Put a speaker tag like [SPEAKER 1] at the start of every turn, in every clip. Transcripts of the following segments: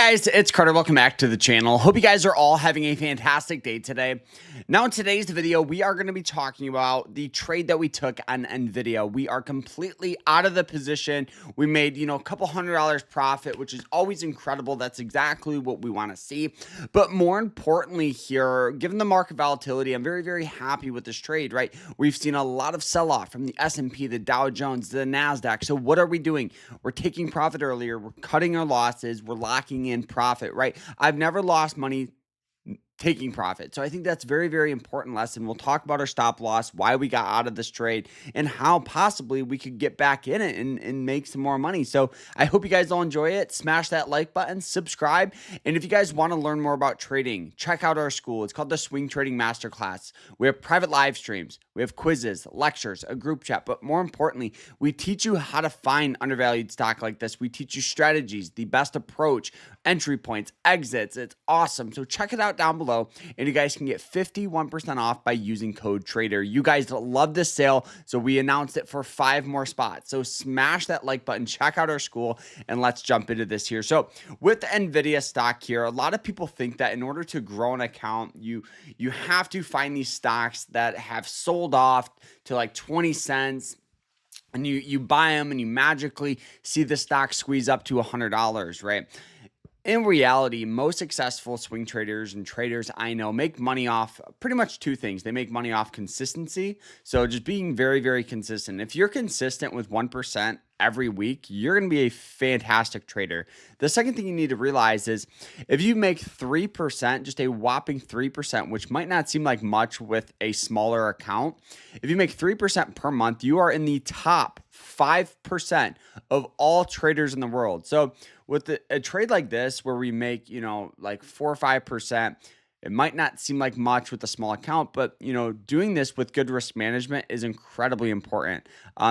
[SPEAKER 1] Guys, it's Carter. Welcome back to the channel. Hope you guys are all having a fantastic day today. Now in today's video, we are going to be talking about the trade that we took on NVIDIA. We are completely out of the position. We made, a couple $100 profit, which is always incredible. That's exactly what we want to see. But more importantly here, given the market volatility, I'm very, very happy with this trade, right? We've seen a lot of sell-off from the S&P, the Dow Jones, the NASDAQ. So what are we doing? We're taking profit earlier. We're cutting our losses. We're locking in profit, right? I've never lost money taking profit. So I think that's very, very important lesson. We'll talk about our stop loss, why we got out of this trade, and how possibly we could get back in it and make some more money. So I hope you guys all enjoy it. Smash that like button, subscribe. And if you guys want to learn more about trading, check out our school. It's called the Swing Trading Masterclass. We have private live streams. We have quizzes, lectures, a group chat. But more importantly, we teach you how to find undervalued stock like this. We teach you strategies, the best approach, entry points, exits. It's awesome. So check it out down below. And you guys can get 51% off by using code TRADER. You guys love this sale, so we announced it for 5 more spots. So smash that like button, check out our school, and let's jump into this here. So with NVIDIA stock here, a lot of people think that in order to grow an account, you have to find these stocks that have sold off to like 20 cents. And you buy them and you magically see the stock squeeze up to $100, right? In reality, most successful swing traders and traders I know make money off pretty much 2 things. They make money off consistency. So just being very, very consistent. If you're consistent with 1% every week, you're going to be a fantastic trader. The second thing you need to realize is if you make 3%, just a whopping 3%, which might not seem like much with a smaller account, if you make 3% per month, you are in the top 5% of all traders in the world. So with a trade like this, where we make, like 4 or 5%, it might not seem like much with a small account, but, doing this with good risk management is incredibly important.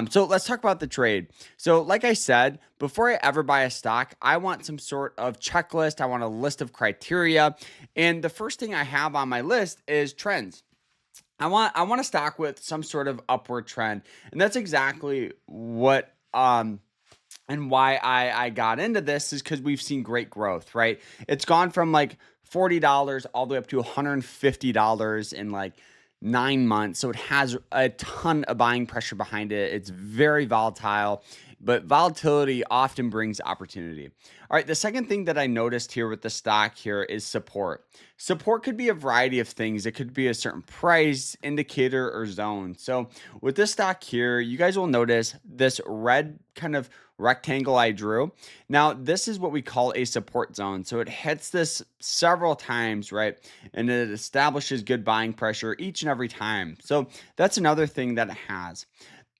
[SPEAKER 1] So let's talk about the trade. So like I said, before I ever buy a stock, I want some sort of checklist. I want a list of criteria. And the first thing I have on my list is trends. I want a stock with some sort of upward trend. And that's exactly what and why I got into this is because we've seen great growth, right? It's gone from like $40 all the way up to $150 in like 9 months. So it has a ton of buying pressure behind it. It's very volatile, but volatility often brings opportunity. All right, the second thing that I noticed here with the stock here is support. Support could be a variety of things. It could be a certain price, indicator, or zone. So with this stock here, you guys will notice this red kind of rectangle I drew. Now, this is what we call a support zone. So it hits this several times, right? And it establishes good buying pressure each and every time. So that's another thing that it has.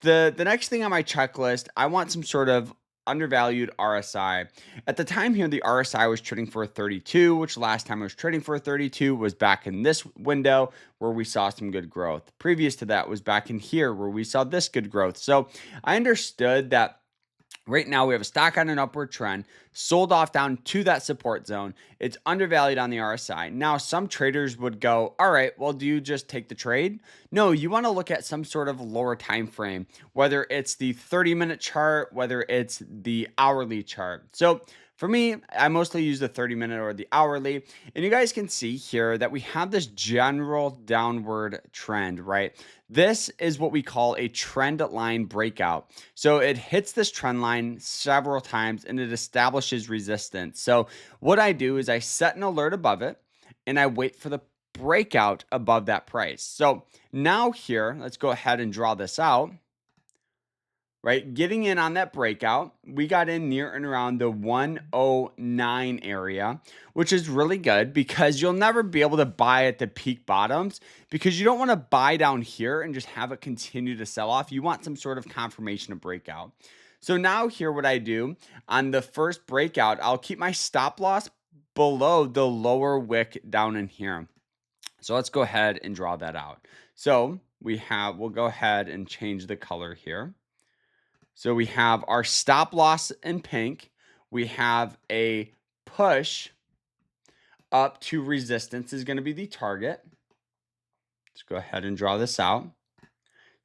[SPEAKER 1] The next thing on my checklist, I want some sort of undervalued RSI. At the time here, the RSI was trading for a 32, which last time I was trading for a 32 was back in this window where we saw some good growth. Previous to that was back in here where we saw this good growth. So I understood that right now, we have a stock on an upward trend, sold off down to that support zone. It's undervalued on the RSI. Now, some traders would go, all right, well, do you just take the trade? No, you want to look at some sort of lower time frame, whether it's the 30-minute chart, whether it's the hourly chart. So for me, I mostly use the 30-minute or the hourly. And you guys can see here that we have this general downward trend, right? This is what we call a trend line breakout. So it hits this trend line several times and it establishes resistance. So what I do is I set an alert above it and I wait for the breakout above that price. So now here, let's go ahead and draw this out. Right, getting in on that breakout, we got in near and around the 109 area, which is really good because you'll never be able to buy at the peak bottoms because you don't want to buy down here and just have it continue to sell off. You want some sort of confirmation of breakout. So now here what I do on the first breakout, I'll keep my stop loss below the lower wick down in here. So let's go ahead and draw that out. So we'll go ahead and change the color here. So we have our stop loss in pink. We have a push up to resistance is going to be the target. Let's go ahead and draw this out.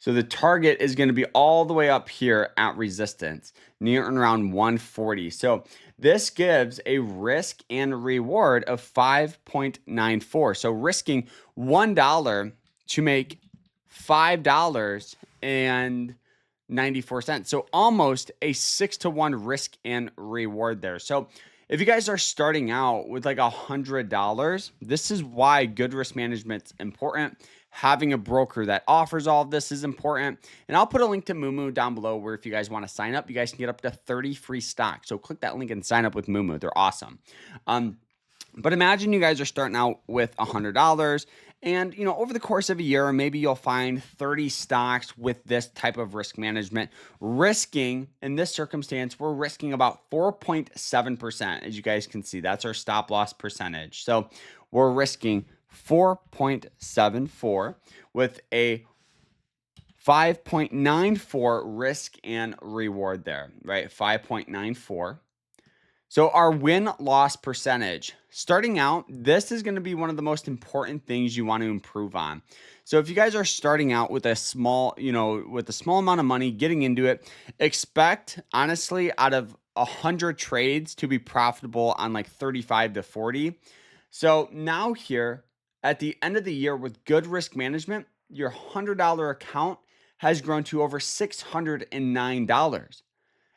[SPEAKER 1] So the target is going to be all the way up here at resistance, near and around 140. So this gives a risk and reward of 5.94. So risking $1 to make $5.94. So almost a 6-to-1 risk and reward there. So if you guys are starting out with like $100, this is why good risk management is important. Having a broker that offers all of this is important. And I'll put a link to Moomoo down below where if you guys want to sign up, you guys can get up to 30 free stocks. So click that link and sign up with Moomoo. They're awesome. But imagine you guys are starting out with $100 and, over the course of a year, maybe you'll find 30 stocks with this type of risk management. Risking, in this circumstance, we're risking about 4.7%. As you guys can see, that's our stop loss percentage. So we're risking 4.74 with a 5.94 risk and reward there, right? 5.94. So our win-loss percentage, starting out, this is going to be one of the most important things you want to improve on. So if you guys are starting out with a small, with a small amount of money, getting into it, expect, honestly, out of 100 trades to be profitable on like 35 to 40. So now here, at the end of the year with good risk management, your $100 account has grown to over $609.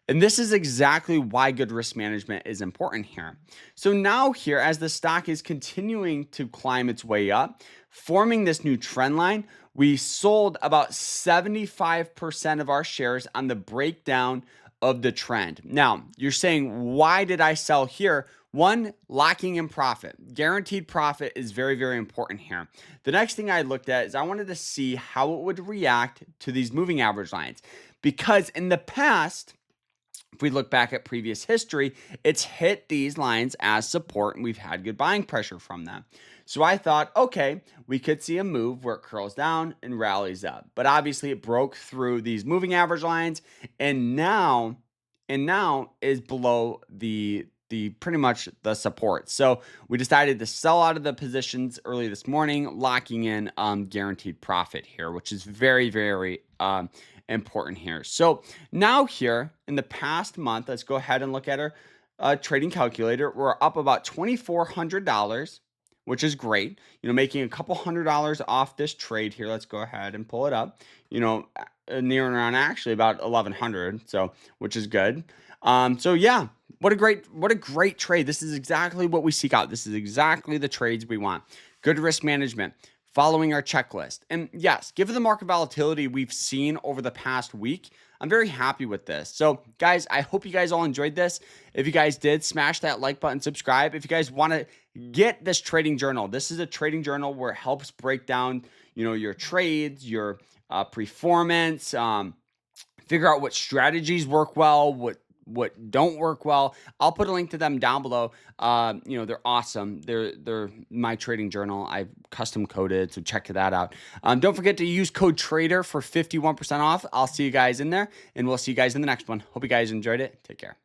[SPEAKER 1] And this is exactly why good risk management is important here. So now here, as the stock is continuing to climb its way up, forming this new trend line, we sold about 75% of our shares on the breakdown of the trend. Now, you're saying, why did I sell here? One, locking in profit. Guaranteed profit is very, very important here. The next thing I looked at is I wanted to see how it would react to these moving average lines. Because in the past, if we look back at previous history, it's hit these lines as support and we've had good buying pressure from them. So I thought, okay, we could see a move where it curls down and rallies up. But obviously it broke through these moving average lines and now is below the pretty much the support. So we decided to sell out of the positions early this morning, locking in guaranteed profit here, which is very, very important here. So now here in the past month, let's go ahead and look at our trading calculator. We're up about $2,400, which is great. Making a couple $100 off this trade here. Let's go ahead and pull it up. Near and around actually about 1,100. So which is good. So yeah, what a great trade. This is exactly what we seek out. This is exactly the trades we want. Good risk management, following our checklist. And yes, given the market volatility we've seen over the past week, I'm very happy with this. So guys, I hope you guys all enjoyed this. If you guys did, smash that like button, subscribe. If you guys want to get this trading journal, this is a trading journal where it helps break down, your trades, your performance, figure out what strategies work well, what don't work well. I'll put a link to them down below. They're awesome. They're my trading journal. I've custom coded, so check that out. Don't forget to use code TRADER for 51% off. I'll see you guys in there, and we'll see you guys in the next one. Hope you guys enjoyed it. Take care.